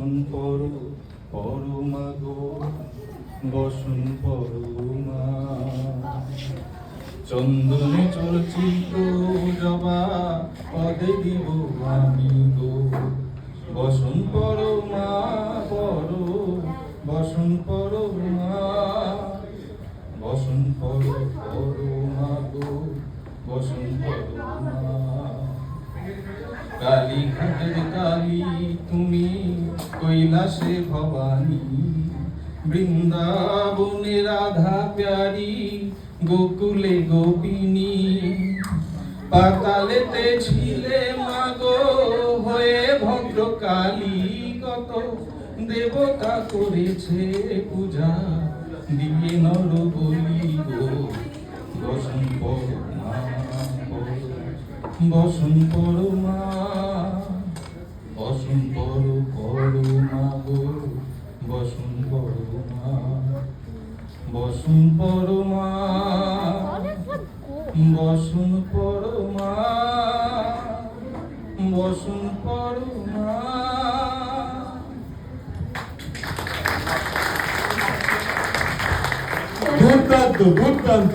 পরমা গো বসন পরমা চন্দনে চর্চিত জবা পদে দিব আমি গো বসন পরমা বসন পরমা বসন পরমা গো বসন পরমা কালী ঘাটের কালী তুমি কৈলাসে ভবানী বৃন্দাবনে রাধা প্যারি গোকুলে গোপিনী পাতালেতে ছিলে মাগো হয়ে ভদ্রকালী কত দেবতা করেছে পূজা দিয়ে নর বলি গো বসন পরমা বসন পরমা বসন পরমা গো বসন পরমা বসন পরমা বসন পরমা বসন পরমা। দুর্দান্ত দুর্দান্ত।